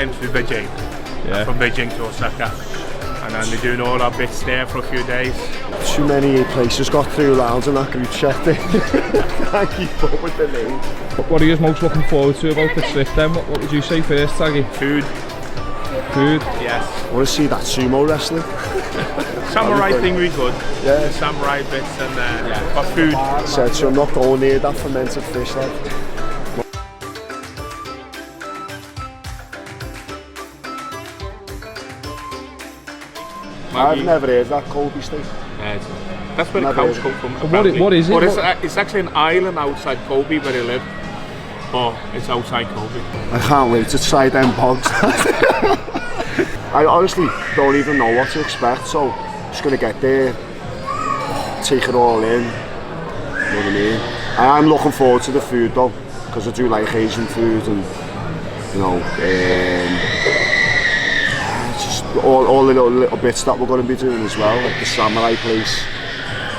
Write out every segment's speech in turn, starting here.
went to Beijing. From Beijing to Osaka. And then they're doing all our bits there for a few days. Too many places got through lounge and that group chat. Can't keep up with the name. What are you most looking forward to about the trip then? What would you say first, Taggy? Food. Food? Yes. I want to see that sumo wrestling. Samurai thing would be good. Yeah. The samurai bits and for food. Said so, I'm not going near that fermented fish like. I've never heard that Kobe steak. That's where the cows come from. So what is it? But it's actually an island outside Kobe where they live. But it's outside Kobe. I can't wait to try them bugs. I honestly don't even know what to expect, so I'm just going to get there, take it all in, you know what I mean? I am looking forward to the food though, because I do like Asian food and, you know, just all the little bits that we're going to be doing as well, like the samurai place.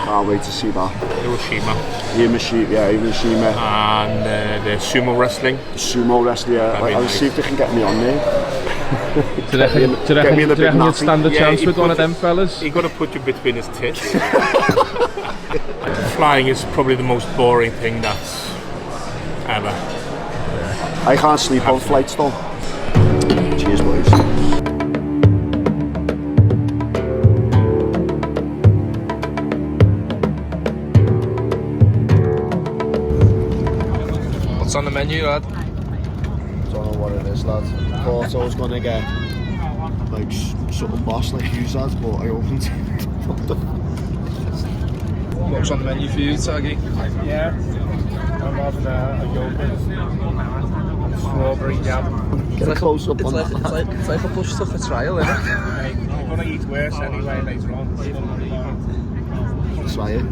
Can't wait to see that. Hiroshima. Hiroshima. And the sumo wrestling. The sumo wrestling, yeah. I'll see if they can get me on there. Do you reckon you'd stand a chance with one of them fellas? He got to put you between his tits. Flying is probably the most boring thing that's ever. I can't sleep on flights though. Cheers boys. What's on the menu, lad? Don't know what it is, lad. Thought I was gonna get like something boss like you had, but I opened it. What's on the menu for you, Taggy? Yeah, I'm having a yogurt and strawberry jam. Get a close up on that. It's like a push stuff for trial, isn't it? I'm gonna eat worse anyway later on. Try it.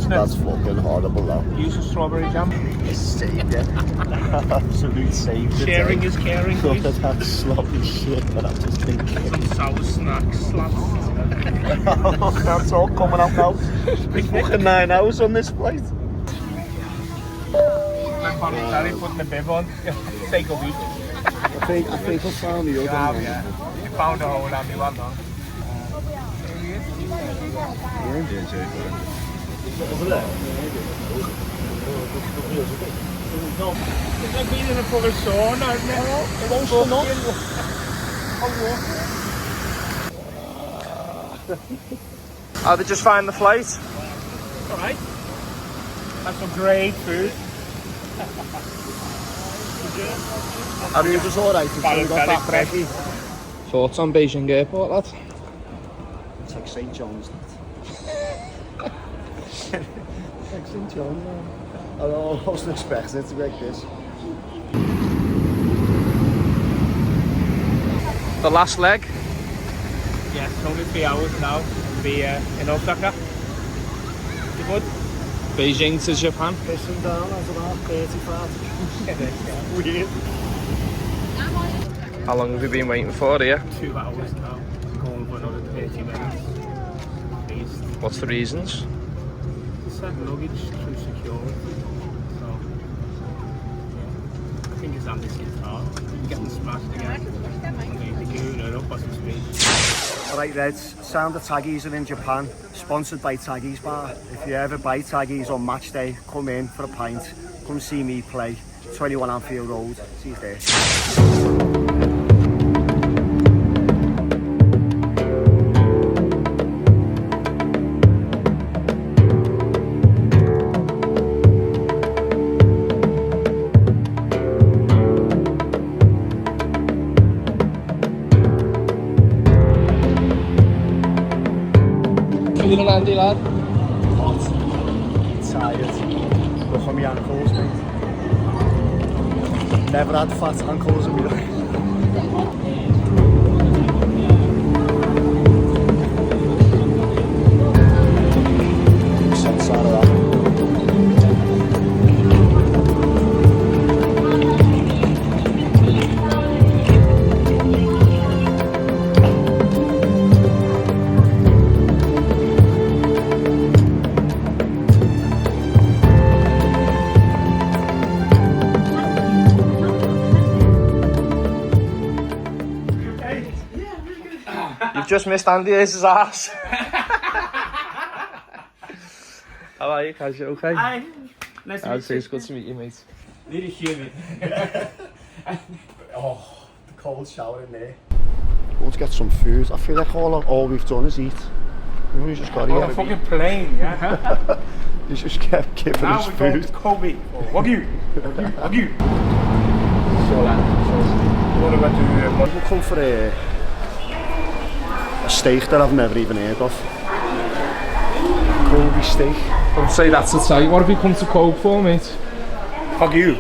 That's fucking horrible though. Use a strawberry jam. Saved it. Absolute saved it. Sharing is caring. Look at that sloppy shit that I've just been Some sour snacks slaps. That's all coming up now. It's fucking 9 hours on this flight. Like Terry putting the bib on. Take a week. I think I found the other one. Yeah. You found a hole and you went on. Over there. It's like being in a fucking sauna, isn't it? How did you just find the flight? Alright. That's some great food. I mean, it was alright until we got that brekkie. Thoughts on Beijing Airport, lad? It's like St. John's, lad. Like St. John's, man. I wasn't expecting it to be like this. The last leg? Yes, only 3 hours now. We'll be in Osaka. You good? Beijing to Japan. Pissing down at about 35. Weird. How long have you been waiting for here? 2 hours now. Going for another 30 minutes. Please. What's the reasons? Said luggage through security. So, yeah. I think it's Andy's car. Getting smashed again. Alright Reds, sound of Taggys are in Japan, sponsored by Taggys Bar. If you ever buy Taggys on match day, come in for a pint, come see me play. 21 Anfield Road, see you there. Feeling Andy, lad? Hot. Tired. Look on my ankles, mate. Never had fat ankles in my life. Sense out of that. just missed Andy's ass. How are you, Tage? Okay? Hi. Nice to meet you. It's good to meet you, mate. Really humid. Oh, the cold shower in there. Let's get some food. I feel like all we've done is eat. We just got On a fucking plane, yeah? You just kept giving Now us we're going food. to Kobe. Wagyu. Wagyu. What about We'll come for a steak that I've never even heard of. Kobe steak. I'd say that's the type. What have you come to Kobe for, mate? Wagyu.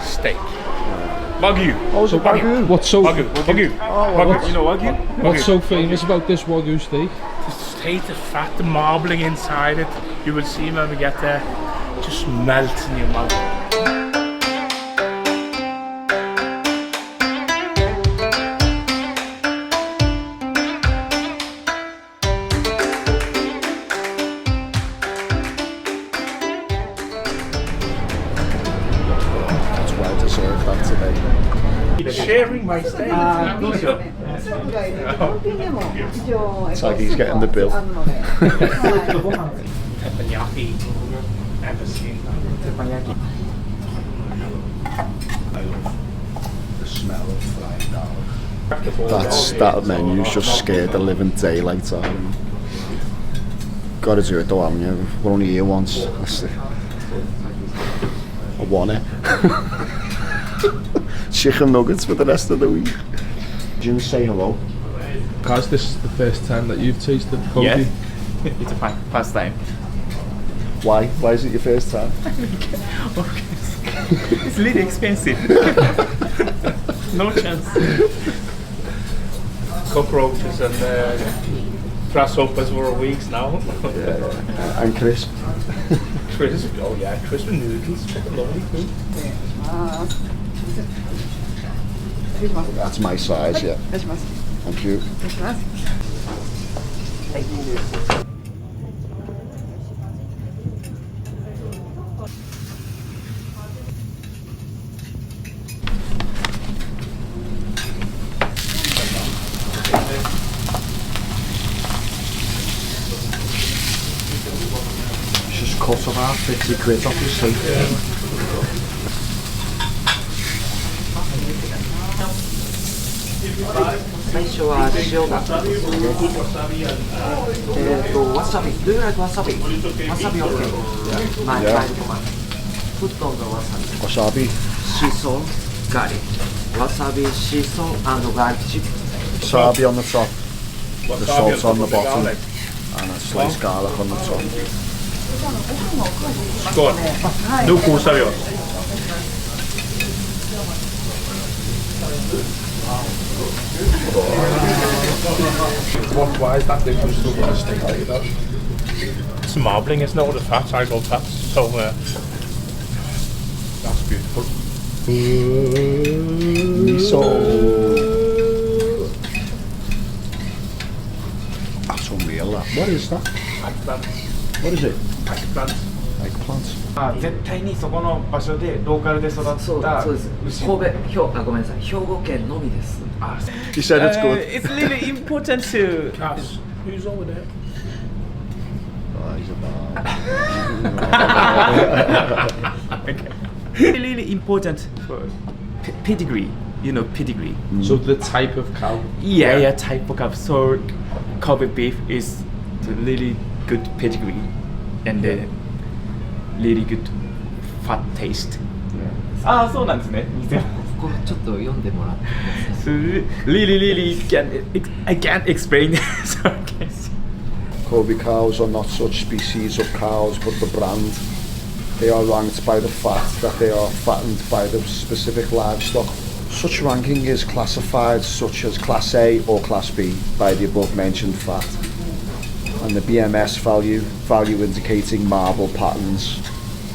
Steak. Wagyu. Oh, so Wagyu. What's so Wagyu. Wagyu. Wagyu. You know Wagyu? What's so famous about this Wagyu steak? The steak, the fat, the marbling inside it. You will see when we get there. Just melt in your mouth. That's well deserved that today. Sharing my steak. Taggys getting the bill. Teppanyaki. Never seen that. Teppanyaki. I love the smell of fried garlic. That menu's just scared the living daylight out of me. Gotta do it though, haven't you? We're only here once. That's it. I want it. Chicken nuggets for the rest of the week. Did you say hello? Guys, this is the first time that you've tasted Kobe. Yeah, it's a first time. Why? Why is it your first time? It's really expensive. No chance. Cockroaches and grasshoppers for weeks now. Yeah. And crisp. Crisp. Oh yeah, crisp and noodles. Lovely food. That's my size, yeah. Thank you. Just cut about 50 quid off your steak. Wasabi. Do you like wasabi? Wasabi okay. Mild tomato. Put on the wasabi. Wasabi. Sea salt, garlic. Wasabi, sea salt, and garlic chip. Wasabi on the top. The salt on the bottom. Garlic. And a sliced garlic on the top. Skål. Nu koser vi oss. Why is that different to a steak like that? It's marbling, it's not all the fats, I love fats. So that's beautiful. Miso. That's unreal, that. What is that? Eggplant. What is it? Eggplant. Eggplant. 絶対にそこの場所でローカルで育ったそうです。神戸、ごめんなさい。兵庫県のみです。 He said it's good. It's really important to. Cass. Who's over there? Oh, he's a Really important for pedigree. You know pedigree. So the type of cow. Yeah, type of cow. So Kobe beef is really good pedigree and really good fat taste. ああ、そうなんですね。ここちょっと読んでもらってください。 So really I can't explain. Sorry, guys. Kobe cows are not such species of cows, but the brand. They are ranked by the fact that they are fattened by the specific livestock. Such ranking is classified such as Class A or Class B by the above mentioned fat. And the BMS value indicating marble patterns.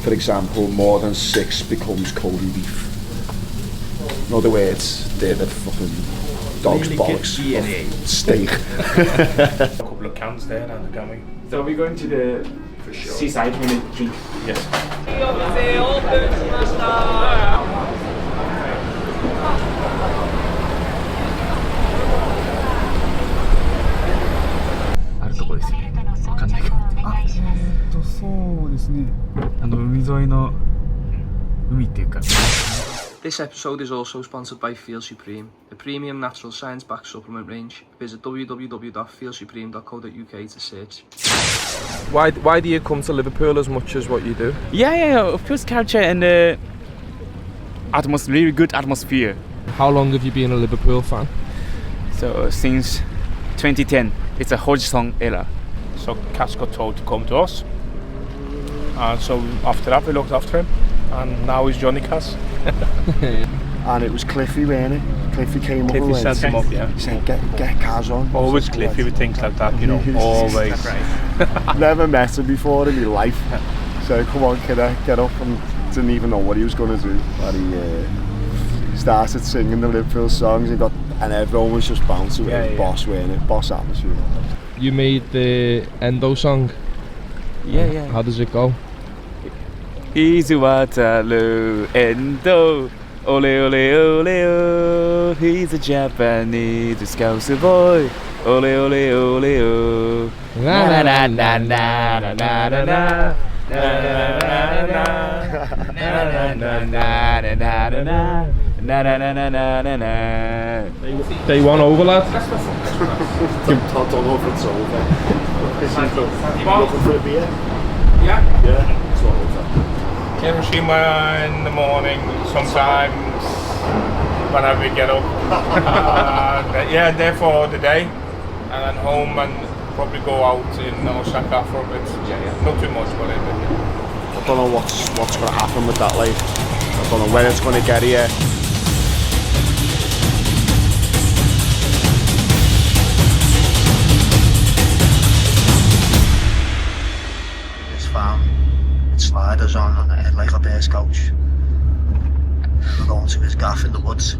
For example, more than 6 becomes Kobe beef. In other words, they're the fucking dog's Really bollocks good DNA. of steak. A couple of cans there now, they're going. So we're going to the seaside minute drink. Yes. そうですね。海沿いの海っていうか。This episode is also sponsored by Feel Supreme, a premium natural science-backed supplement range. Visit www.feelsupreme.co.uk to search. Why do you come to Liverpool as much as what you do? Yeah. Of course, culture and atmosphere, really good atmosphere. How long have you been a Liverpool fan? So since 2010, it's a Hodgson era. So Cass got told to come to us, and so after that we looked after him, and now he's Johnny Cass. And it was Cliffy, wasn't it? Cliffy came up Cliffy and sent him up, yeah. He said, get Kaz on. Always Cliffy with things like that, you know, always. Never met him before in my life. So come on, kiddo, get up, and didn't even know what he was going to do. But he started singing the Liverpool songs, and everyone was just bouncing with it. Boss, weren't it? Boss atmosphere. You made the Endo song. Yeah. How does it go? He's Waterloo Endo. Ole ole ole oh. He's a Japanese Scouser boy. Ole ole ole oh. Na na na na na na na na na. Day one over, lad. I don't know if it's over. Is he looking for a beer? Yeah. Yeah, it's all over. Hiroshima in the morning, sometimes whenever we get up. Yeah, there for the day, and then home and probably go out in Osaka for a bit. Yeah. Not too much, but a bit. I don't know what's going to happen with that, like. I don't know when it's going to get here. This farm, with sliders on and a head like a bear's couch. We're going to his gaff in the woods.